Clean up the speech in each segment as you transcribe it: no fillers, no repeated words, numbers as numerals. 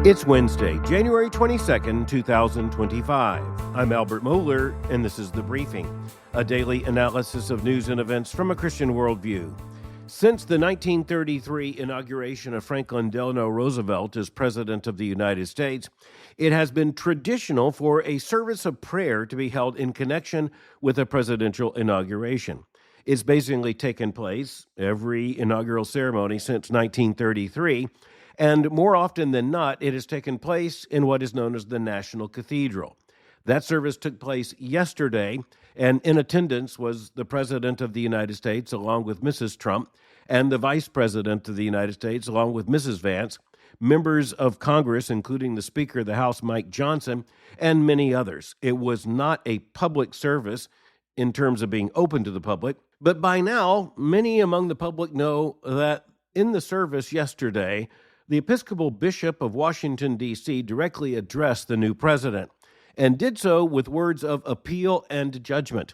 It's Wednesday, January 22nd, 2025. I'm Albert Mohler, and this is The Briefing, a daily analysis of news and events from a Christian worldview. Since the 1933 inauguration of Franklin Delano Roosevelt as President of the United States, it has been traditional for a service of prayer to be held in connection with a presidential inauguration. It's basically taken place every inaugural ceremony since 1933, and more often than not, it has taken place in what is known as the National Cathedral. That service took place yesterday, and in attendance was the President of the United States, along with Mrs. Trump, and the Vice President of the United States, along with Mrs. Vance, members of Congress, including the Speaker of the House, Mike Johnson, and many others. It was not a public service in terms of being open to the public, but by now, many among the public know that in the service yesterday, the Episcopal Bishop of Washington, D.C., directly addressed the new president and did so with words of appeal and judgment.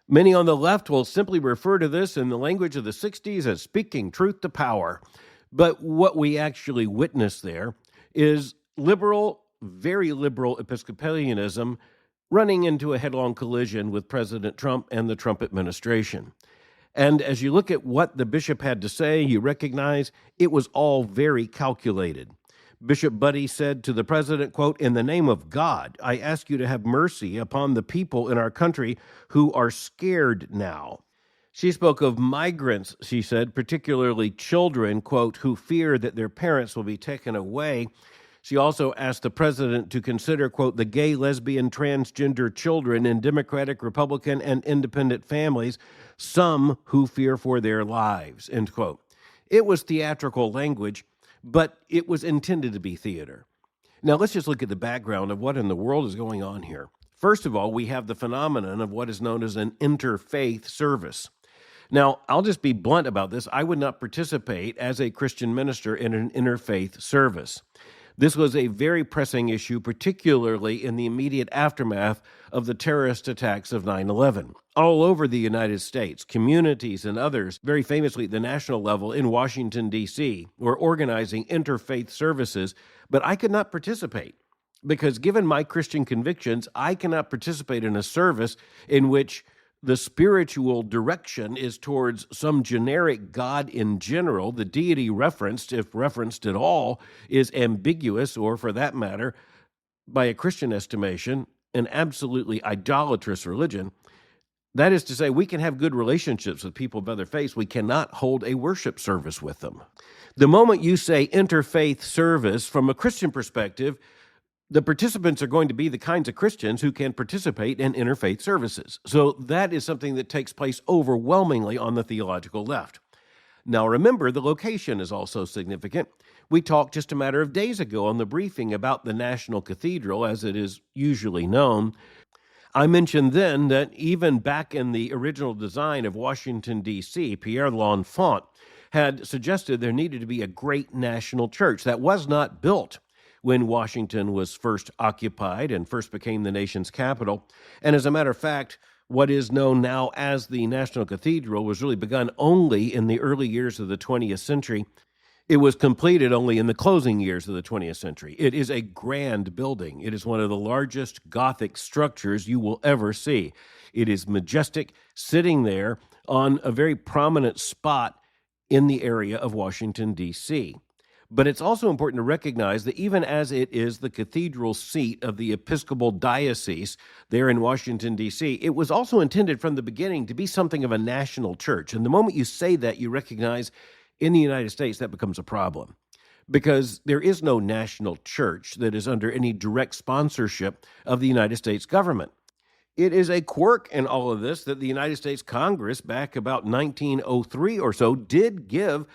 Many on the left will simply refer to this in the language of the 60s as speaking truth to power. But what we actually witness there is liberal, very liberal Episcopalianism running into a headlong collision with President Trump and the Trump administration. And as you look at what the bishop had to say, you recognize it was all very calculated. Bishop Buddy said to the president, quote, "In the name of God, I ask you to have mercy upon the people in our country who are scared now." She spoke of migrants, she said, particularly children, quote, who fear that their parents will be taken away. She also asked the president to consider, quote, the gay, lesbian, transgender children in Democratic, Republican, and independent families, some who fear for their lives, end quote. It was theatrical language, but it was intended to be theater. Now, let's just look at the background of what in the world is going on here. First of all, we have the phenomenon of what is known as an interfaith service. Now, I'll just be blunt about this. I would not participate as a Christian minister in an interfaith service. This was a very pressing issue, particularly in the immediate aftermath of the terrorist attacks of 9/11. All over the United States, communities and others, very famously at the national level in Washington, D.C., were organizing interfaith services, but I could not participate because given my Christian convictions, I cannot participate in a service in which the spiritual direction is towards some generic God in general. The deity referenced, if referenced at all, is ambiguous, or for that matter, by a Christian estimation, an absolutely idolatrous religion. That is to say, we can have good relationships with people of other faiths. We cannot hold a worship service with them. The moment you say interfaith service, from a Christian perspective, the participants are going to be the kinds of Christians who can participate in interfaith services. So that is something that takes place overwhelmingly on the theological left. Now remember, the location is also significant. We talked just a matter of days ago on the briefing about the National Cathedral, as it is usually known. I mentioned then that even back in the original design of Washington, D.C., Pierre L'Enfant had suggested there needed to be a great national church that was not built when Washington was first occupied and first became the nation's capital. And as a matter of fact, what is known now as the National Cathedral was really begun only in the early years of the 20th century. It was completed only in the closing years of the 20th century. It is a grand building. It is one of the largest Gothic structures you will ever see. It is majestic, sitting there on a very prominent spot in the area of Washington, D.C. But it's also important to recognize that even as it is the cathedral seat of the Episcopal Diocese there in Washington, D.C., it was also intended from the beginning to be something of a national church. And the moment you say that, you recognize in the United States that becomes a problem because there is no national church that is under any direct sponsorship of the United States government. It is a quirk in all of this that the United States Congress back about 1903 or so did give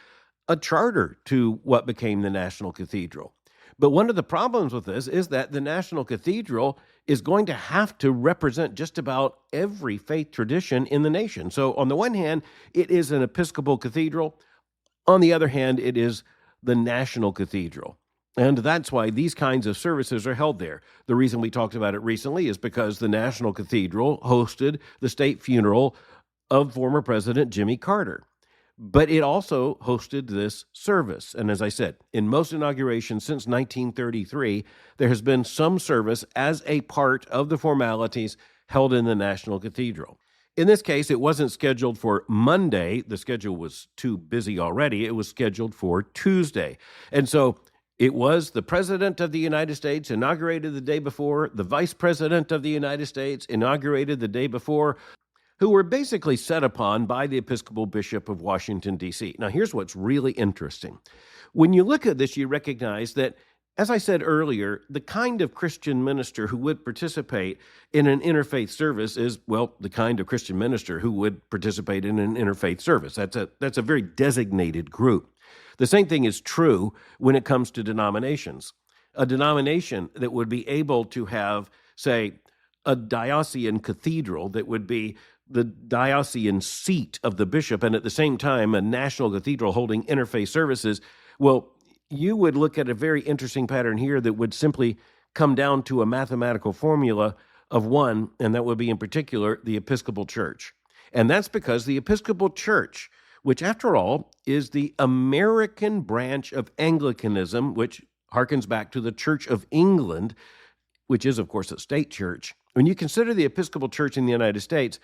a charter to what became the National Cathedral. But one of the problems with this is that the National Cathedral is going to have to represent just about every faith tradition in the nation. So on the one hand, it is an Episcopal cathedral. On the other hand, it is the National Cathedral. And that's why these kinds of services are held there. The reason we talked about it recently is because the National Cathedral hosted the state funeral of former President Jimmy Carter. but it also hosted this service. And as I said, in most inaugurations since 1933, there has been some service as a part of the formalities held in the National Cathedral. In this case, it wasn't scheduled for Monday. The schedule was too busy already. It was scheduled for Tuesday. And so it was the President of the United States inaugurated the day before, the Vice President of the United States inaugurated the day before, who were basically set upon by the Episcopal Bishop of Washington, D.C. Now, here's what's really interesting. When you look at this, you recognize that, as I said earlier, the kind of Christian minister who would participate in an interfaith service is, well, the kind of Christian minister who would participate in an interfaith service. That's a very designated group. The same thing is true when it comes to denominations. A denomination that would be able to have, say, a diocesan cathedral that would be the diocesan seat of the bishop, and at the same time a national cathedral holding interfaith services, well, you would look at a very interesting pattern here that would simply come down to a mathematical formula of one, and that would be in particular the Episcopal Church. And that's because the Episcopal Church, which after all is the American branch of Anglicanism, which harkens back to the Church of England, which is of course a state church. When you consider the Episcopal Church in the United States,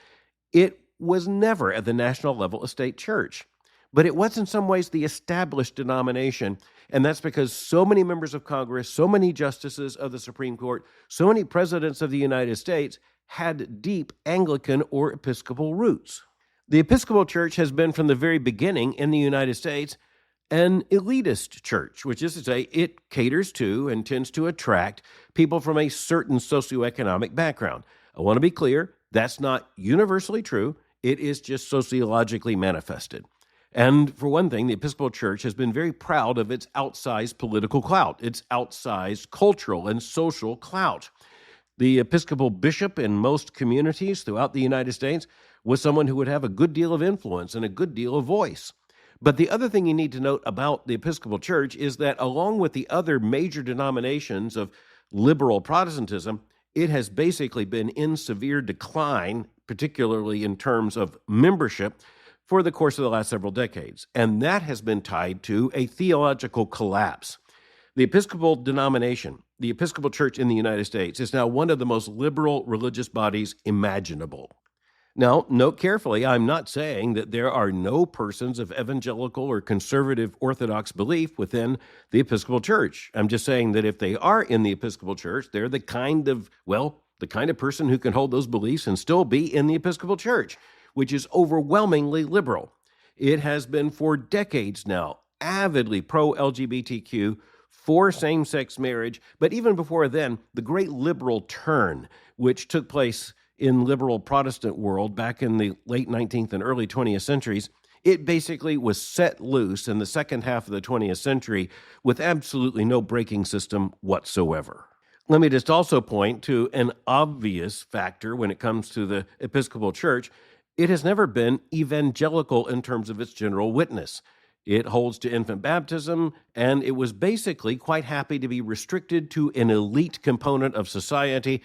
it was never at the national level a state church. But it was in some ways the established denomination, and that's because so many members of Congress, so many justices of the Supreme Court, so many presidents of the United States had deep Anglican or Episcopal roots. The Episcopal Church has been from the very beginning in the United States an elitist church, which is to say it caters to and tends to attract people from a certain socioeconomic background. I want to be clear, that's not universally true. It is just sociologically manifested. And for one thing, the Episcopal Church has been very proud of its outsized political clout, its outsized cultural and social clout. The Episcopal bishop in most communities throughout the United States was someone who would have a good deal of influence and a good deal of voice. But the other thing you need to note about the Episcopal Church is that along with the other major denominations of liberal Protestantism, it has basically been in severe decline, particularly in terms of membership, for the course of the last several decades. And that has been tied to a theological collapse. The Episcopal denomination, the Episcopal Church in the United States, is now one of the most liberal religious bodies imaginable. Now, note carefully, I'm not saying that there are no persons of evangelical or conservative Orthodox belief within the Episcopal Church. I'm just saying that if they are in the Episcopal Church, they're the kind of person who can hold those beliefs and still be in the Episcopal Church, which is overwhelmingly liberal. It has been for decades now avidly pro-LGBTQ, for same-sex marriage, but even before then, the great liberal turn, which took place in liberal Protestant world back in the late 19th and early 20th centuries, it basically was set loose in the second half of the 20th century with absolutely no braking system whatsoever. Let me just also point to an obvious factor when it comes to the Episcopal Church. It has never been evangelical in terms of its general witness. It holds to infant baptism, and it was basically quite happy to be restricted to an elite component of society.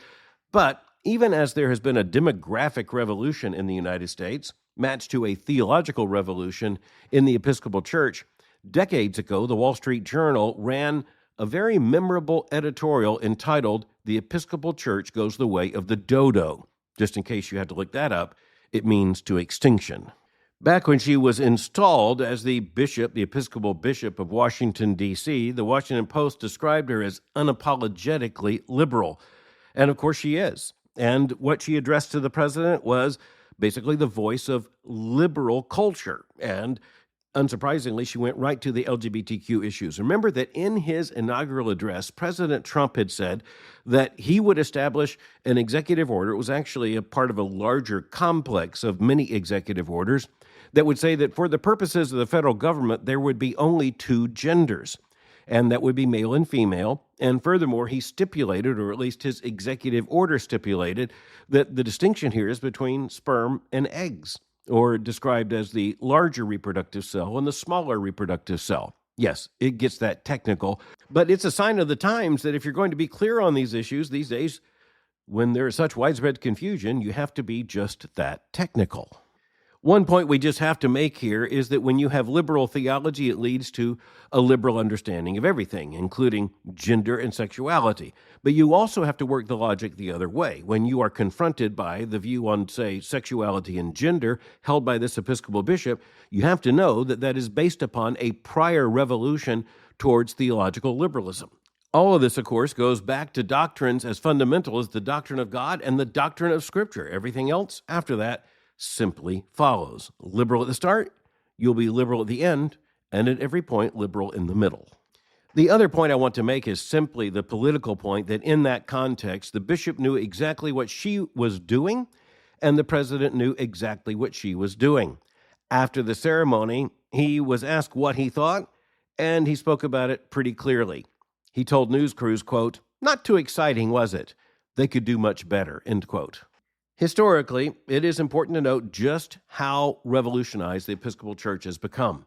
But even as there has been a demographic revolution in the United States, matched to a theological revolution in the Episcopal Church, decades ago, the Wall Street Journal ran a very memorable editorial entitled, "The Episcopal Church Goes the Way of the Dodo." Just in case you had to look that up, it means to extinction. Back when she was installed as the bishop, the Episcopal Bishop of Washington, D.C., the Washington Post described her as unapologetically liberal. And of course she is. And what she addressed to the president was basically the voice of liberal culture. And unsurprisingly, she went right to the LGBTQ issues. Remember that in his inaugural address, President Trump had said that he would establish an executive order. It was actually a part of a larger complex of many executive orders that would say that for the purposes of the federal government, there would be only two genders, and that would be male and female. And furthermore, he stipulated, or at least his executive order stipulated, that the distinction here is between sperm and eggs, or described as the larger reproductive cell and the smaller reproductive cell. Yes, it gets that technical, but it's a sign of the times that if you're going to be clear on these issues these days, when there is such widespread confusion, you have to be just that technical. One point we just have to make here is that when you have liberal theology, it leads to a liberal understanding of everything, including gender and sexuality. But you also have to work the logic the other way. When you are confronted by the view on, say, sexuality and gender held by this Episcopal bishop, you have to know that that is based upon a prior revolution towards theological liberalism. All of this, of course, goes back to doctrines as fundamental as the doctrine of God and the doctrine of Scripture. Everything else after that simply follows. Liberal at the start, you'll be liberal at the end, and at every point, liberal in the middle. The other point I want to make is simply the political point that in that context, the bishop knew exactly what she was doing, and the president knew exactly what she was doing. After the ceremony, he was asked what he thought, and he spoke about it pretty clearly. He told news crews, quote, "Not too exciting, was it? They could do much better," end quote. Historically, it is important to note just how revolutionized the Episcopal Church has become.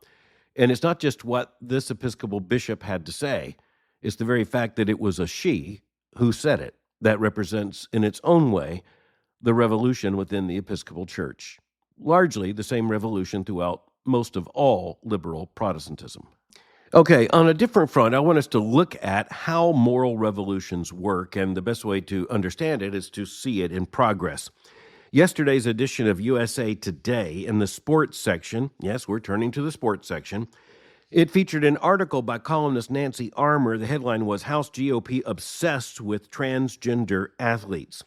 And it's not just what this Episcopal bishop had to say. It's the very fact that it was a she who said it that represents, in its own way, the revolution within the Episcopal Church. Largely the same revolution throughout most of all liberal Protestantism. Okay, on a different front, I want us to look at how moral revolutions work, and the best way to understand it is to see it in progress. Yesterday's edition of USA Today, in the sports section, yes, we're turning to the sports section, it featured an article by columnist Nancy Armour. The headline was, "House GOP Obsessed with Transgender Athletes."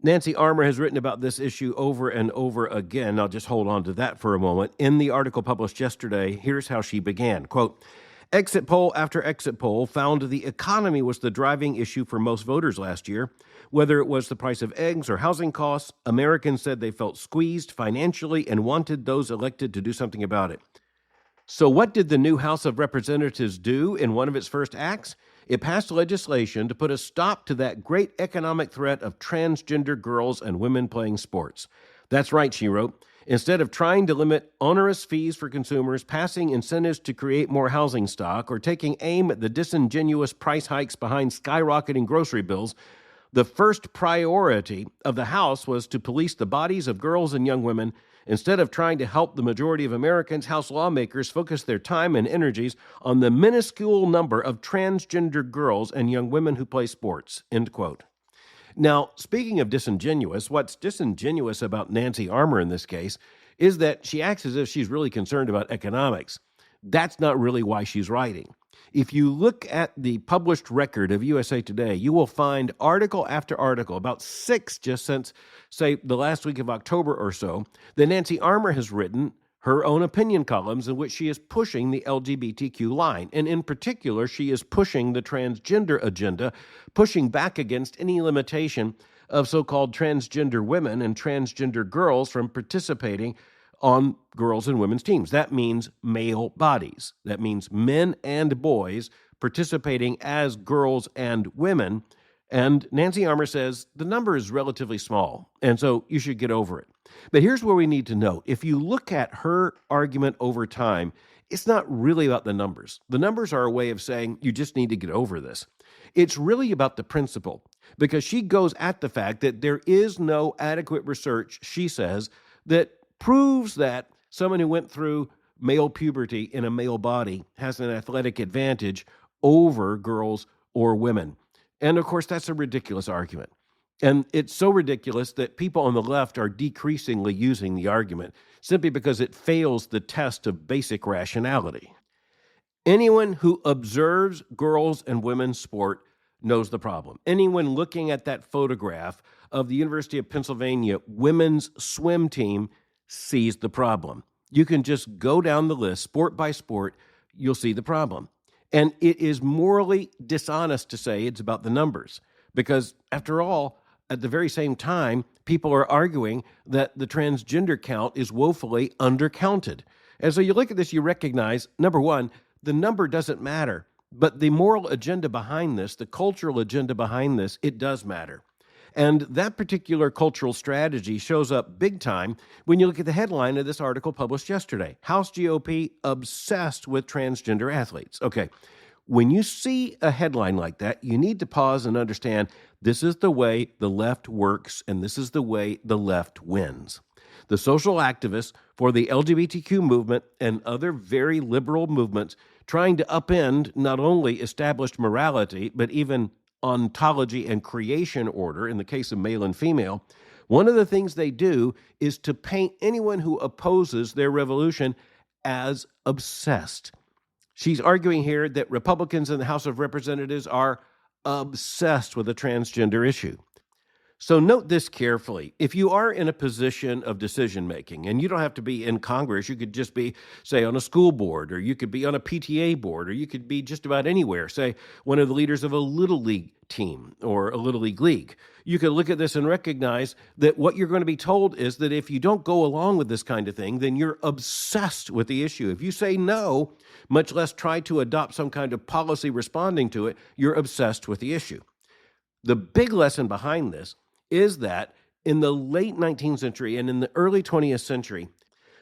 Nancy Armour has written about this issue over and over again. I'll just hold on to that for a moment. In the article published yesterday, here's how she began, quote, "Exit poll after exit poll found the economy was the driving issue for most voters last year. Whether it was the price of eggs or housing costs, Americans said they felt squeezed financially and wanted those elected to do something about it. So what did the new House of Representatives do in one of its first acts? It passed legislation to put a stop to that great economic threat of transgender girls and women playing sports. That's right," she wrote. "Instead of trying to limit onerous fees for consumers, passing incentives to create more housing stock, or taking aim at the disingenuous price hikes behind skyrocketing grocery bills, the first priority of the House was to police the bodies of girls and young women. Instead of trying to help the majority of Americans, House lawmakers focused their time and energies on the minuscule number of transgender girls and young women who play sports," end quote. Now, speaking of disingenuous, what's disingenuous about Nancy Armour in this case is that she acts as if she's really concerned about economics. That's not really why she's writing. If you look at the published record of USA Today, you will find article after article, about 6 just since, say, the last week of October or so, that Nancy Armour has written her own opinion columns in which she is pushing the LGBTQ line. And in particular, she is pushing the transgender agenda, pushing back against any limitation of so-called transgender women and transgender girls from participating on girls and women's teams. That means male bodies. That means men and boys participating as girls and women. And Nancy Armour says the number is relatively small, and so you should get over it. But here's where we need to note. If you look at her argument over time, it's not really about the numbers. The numbers are a way of saying you just need to get over this. It's really about the principle, because she goes at the fact that there is no adequate research, she says, that proves that someone who went through male puberty in a male body has an athletic advantage over girls or women. And of course, that's a ridiculous argument. And it's so ridiculous that people on the left are decreasingly using the argument simply because it fails the test of basic rationality. Anyone who observes girls and women's sport knows the problem. Anyone looking at that photograph of the University of Pennsylvania women's swim team sees the problem. You can just go down the list, sport by sport, you'll see the problem. And it is morally dishonest to say it's about the numbers, because after all, at the very same time, people are arguing that the transgender count is woefully undercounted. And so you look at this, you recognize, number one, the number doesn't matter, but the moral agenda behind this, the cultural agenda behind this, it does matter. And that particular cultural strategy shows up big time when you look at the headline of this article published yesterday. House GOP obsessed with transgender athletes. Okay, when you see a headline like that, you need to pause and understand this is the way the left works, and this is the way the left wins. the social activists for the LGBTQ movement and other very liberal movements trying to upend not only established morality, but even ontology and creation order in the case of male and female, one of the things they do is to paint anyone who opposes their revolution as obsessed. She's arguing here that Republicans in the House of Representatives are obsessed with the transgender issue. So note this carefully. If you are in a position of decision-making, and you don't have to be in Congress, you could just be, say, on a school board, or you could be on a PTA board, or you could be just about anywhere, say, one of the leaders of a Little League team or a Little League league. You could look at this and recognize that what you're going to be told is that if you don't go along with this kind of thing, then you're obsessed with the issue. If you say no, much less try to adopt some kind of policy responding to it, you're obsessed with the issue. The big lesson behind this is that in the late 19th century and in the early 20th century,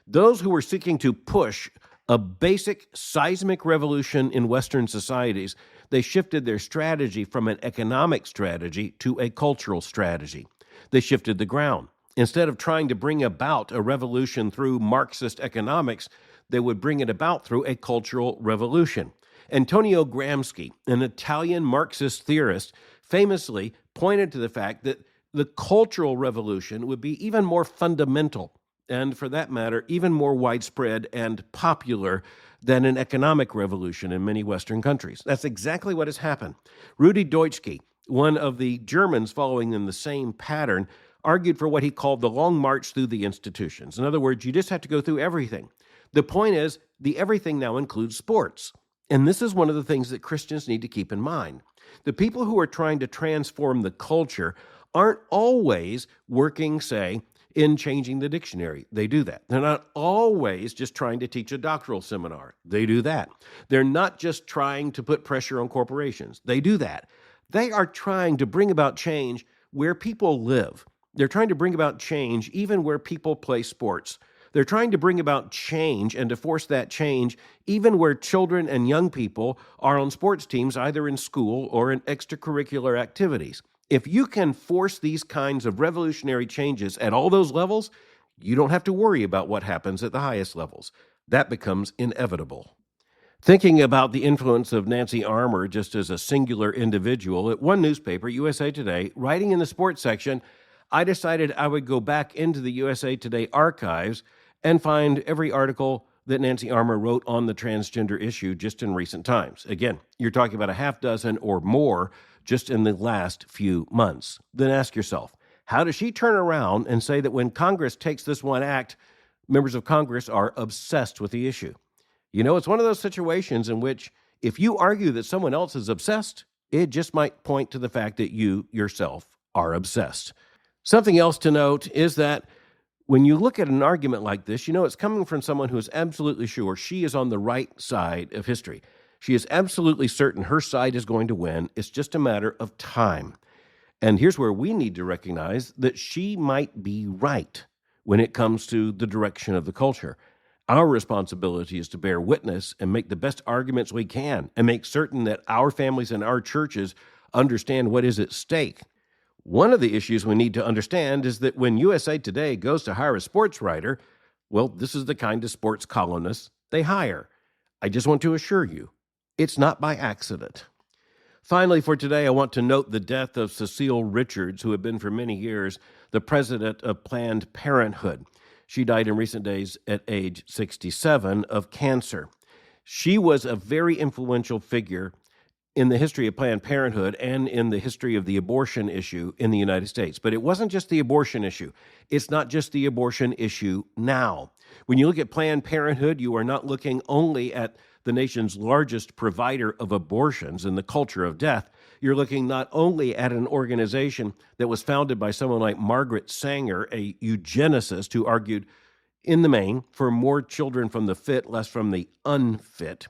those who were seeking to push a basic seismic revolution in Western societies, they shifted their strategy from an economic strategy to a cultural strategy. They shifted the ground. Instead of trying to bring about a revolution through Marxist economics, they would bring it about through a cultural revolution. Antonio Gramsci, an Italian Marxist theorist, famously pointed to the fact that the cultural revolution would be even more fundamental and, for that matter, even more widespread and popular than an economic revolution in many Western countries. That's exactly what has happened. Rudi Dutschke, one of the Germans following in the same pattern, argued for what he called the long march through the institutions. In other words, you just have to go through everything. The point is, the everything now includes sports. And this is one of the things that Christians need to keep in mind. The people who are trying to transform the culture aren't always working, say, in changing the dictionary. They do that. They're not always just trying to teach a doctoral seminar. They do that. They're not just trying to put pressure on corporations. They do that. They are trying to bring about change where people live. They're trying to bring about change even where people play sports. They're trying to bring about change and to force that change even where children and young people are on sports teams, either in school or in extracurricular activities. If you can force these kinds of revolutionary changes at all those levels, you don't have to worry about what happens at the highest levels. That becomes inevitable. Thinking about the influence of Nancy Armour just as a singular individual, at one newspaper, USA Today, writing in the sports section, I decided I would go back into the USA Today archives and find every article that Nancy Armour wrote on the transgender issue just in recent times. Again, you're talking about a half dozen or more just in the last few months. Then ask yourself, how does she turn around and say that when Congress takes this one act, members of Congress are obsessed with the issue? You know, it's one of those situations in which if you argue that someone else is obsessed, it just might point to the fact that you yourself are obsessed. Something else to note is that when you look at an argument like this, you know it's coming from someone who is absolutely sure she is on the right side of history. She is absolutely certain her side is going to win. It's just a matter of time. And here's where we need to recognize that she might be right when it comes to the direction of the culture. Our responsibility is to bear witness and make the best arguments we can and make certain that our families and our churches understand what is at stake. One of the issues we need to understand is that when USA Today goes to hire a sports writer, well, this is the kind of sports columnists they hire. I just want to assure you, it's not by accident. Finally, for today, I want to note the death of Cecile Richards, who had been for many years the president of Planned Parenthood. She died in recent days at age 67 of cancer. She was a very influential figure in the history of Planned Parenthood and in the history of the abortion issue in the United States. But it wasn't just the abortion issue. It's not just the abortion issue now. When you look at Planned Parenthood, you are not looking only at the nation's largest provider of abortions and the culture of death. You're looking not only at an organization that was founded by someone like Margaret Sanger, a eugenicist who argued, in the main, for more children from the fit, less from the unfit.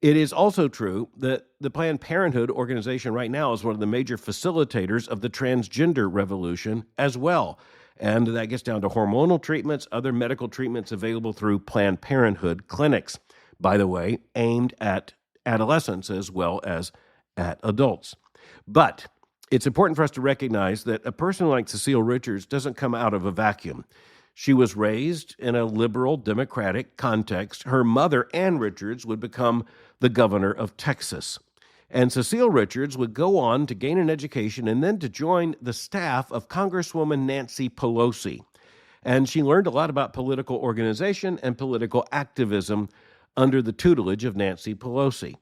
It is also true that the Planned Parenthood organization right now is one of the major facilitators of the transgender revolution as well. And that gets down to hormonal treatments, other medical treatments available through Planned Parenthood clinics, by the way, aimed at adolescents as well as at adults. But it's important for us to recognize that a person like Cecile Richards doesn't come out of a vacuum. She was raised in a liberal democratic context. Her mother, Ann Richards, would become the governor of Texas. And Cecile Richards would go on to gain an education and then to join the staff of Congresswoman Nancy Pelosi. And she learned a lot about political organization and political activism under the tutelage of Nancy Pelosi.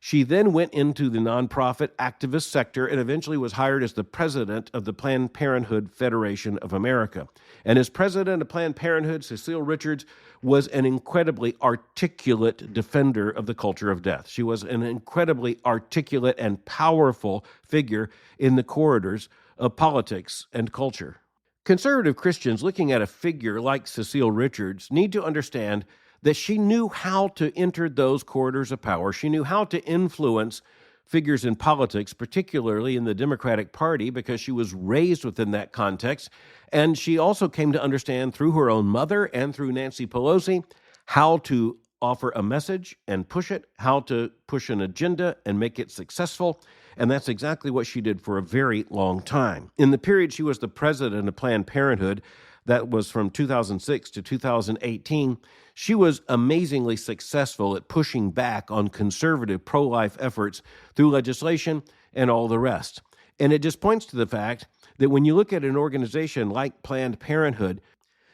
She then went into the nonprofit activist sector and eventually was hired as the president of the Planned Parenthood Federation of America. And as president of Planned Parenthood, Cecile Richards was an incredibly articulate defender of the culture of death. She was an incredibly articulate and powerful figure in the corridors of politics and culture. Conservative Christians looking at a figure like Cecile Richards need to understand that she knew how to enter those corridors of power. She knew how to influence figures in politics, particularly in the Democratic Party, because she was raised within that context. And she also came to understand through her own mother and through Nancy Pelosi how to offer a message and push it, how to push an agenda and make it successful. And that's exactly what she did for a very long time. In the period she was the president of Planned Parenthood, that was from 2006 to 2018, she was amazingly successful at pushing back on conservative pro-life efforts through legislation and all the rest. And it just points to the fact that when you look at an organization like Planned Parenthood,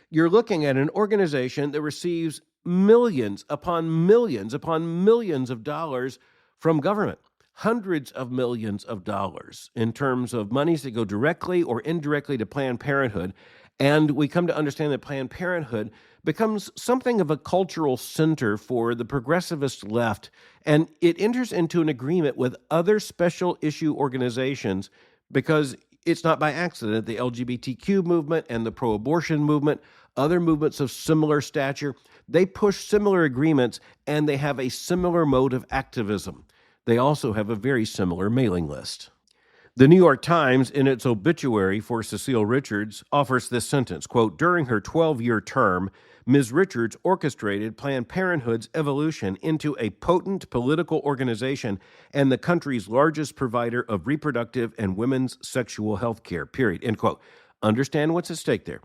you're looking at an organization that receives millions upon millions of dollars from government. Hundreds of millions of dollars in terms of monies that go directly or indirectly to Planned Parenthood. And we come to understand that Planned Parenthood becomes something of a cultural center for the progressivist left, and it enters into an agreement with other special issue organizations because it's not by accident. The LGBTQ movement and the pro-abortion movement, other movements of similar stature, they push similar agreements and they have a similar mode of activism. They also have a very similar mailing list. The New York Times, in its obituary for Cecile Richards, offers this sentence, quote, "During her 12-year term, Ms. Richards orchestrated Planned Parenthood's evolution into a potent political organization and the country's largest provider of reproductive and women's sexual health care," period, end quote. Understand what's at stake there.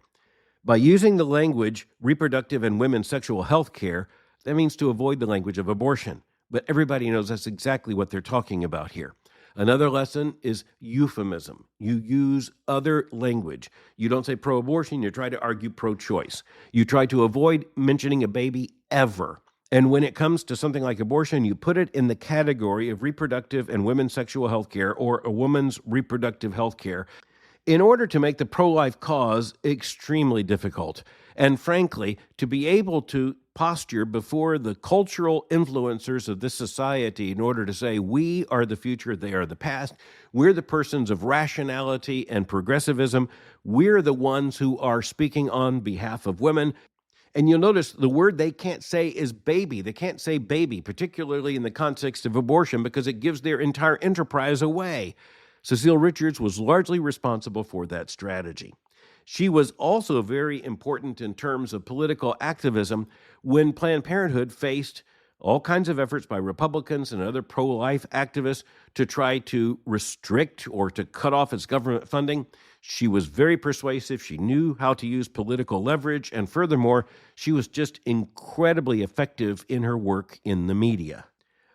By using the language reproductive and women's sexual health care, that means to avoid the language of abortion. But everybody knows that's exactly what they're talking about here. Another lesson is euphemism. You use other language. You don't say pro-abortion, you try to argue pro-choice. You try to avoid mentioning a baby ever. And when it comes to something like abortion, you put it in the category of reproductive and women's sexual health care or a woman's reproductive health care in order to make the pro-life cause extremely difficult. And frankly, to be able to posture before the cultural influencers of this society in order to say, we are the future, they are the past, we're the persons of rationality and progressivism, we're the ones who are speaking on behalf of women. And you'll notice the word they can't say is baby. They can't say baby, particularly in the context of abortion, because it gives their entire enterprise away. Cecile Richards was largely responsible for that strategy. She was also very important in terms of political activism when Planned Parenthood faced all kinds of efforts by Republicans and other pro-life activists to try to restrict or to cut off its government funding. She was very persuasive. She knew how to use political leverage. And furthermore, she was just incredibly effective in her work in the media.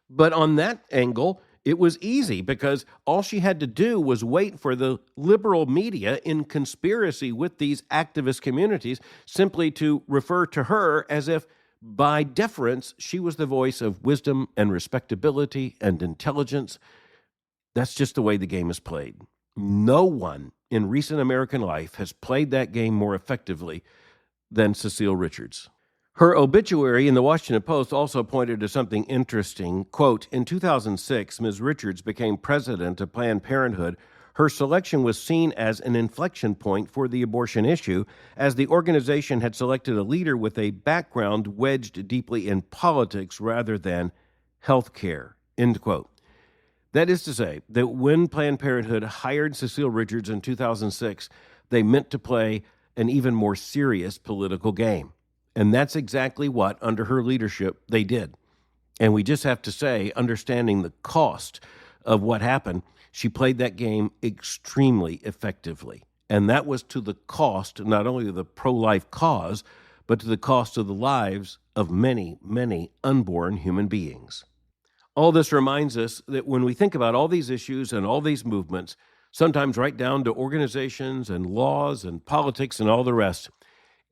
But on that angle, it was easy because all she had to do was wait for the liberal media in conspiracy with these activist communities simply to refer to her as if, by deference, she was the voice of wisdom and respectability and intelligence. That's just the way the game is played. No one in recent American life has played that game more effectively than Cecile Richards. Her obituary in the Washington Post also pointed to something interesting. Quote, in 2006, Ms. Richards became president of Planned Parenthood. Her selection was seen as an inflection point for the abortion issue, as the organization had selected a leader with a background wedged deeply in politics rather than health care, end quote. That is to say that when Planned Parenthood hired Cecile Richards in 2006, they meant to play an even more serious political game. And that's exactly what, under her leadership, they did. And we just have to say, understanding the cost of what happened, she played that game extremely effectively. And that was to the cost, not only of the pro-life cause, but to the cost of the lives of many, many unborn human beings. All this reminds us that when we think about all these issues and all these movements, sometimes right down to organizations and laws and politics and all the rest,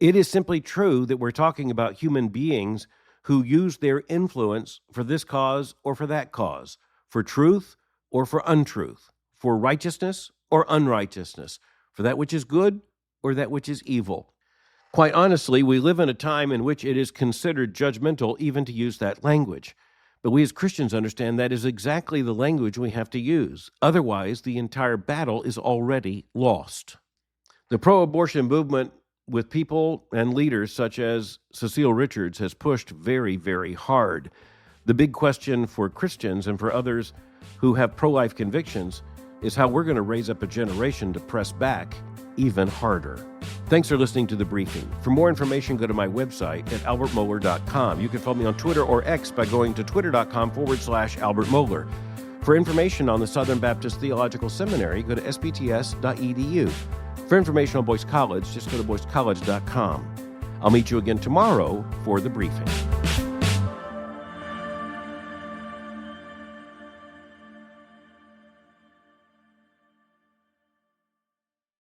it is simply true that we're talking about human beings who use their influence for this cause or for that cause, for truth or for untruth, for righteousness or unrighteousness, for that which is good or that which is evil. Quite honestly, we live in a time in which it is considered judgmental even to use that language. But we as Christians understand that is exactly the language we have to use. Otherwise, the entire battle is already lost. The pro-abortion movement with people and leaders such as Cecile Richards has pushed very, very hard. The big question for Christians and for others who have pro-life convictions is how we're going to raise up a generation to press back even harder. Thanks for listening to The Briefing. For more information, go to my website at albertmohler.com. You can follow me on Twitter or X by going to twitter.com/Albert Mohler. For information on the Southern Baptist Theological Seminary, go to sbts.edu. For information on Boyce College, just go to boycecollege.com. I'll meet you again tomorrow for The Briefing.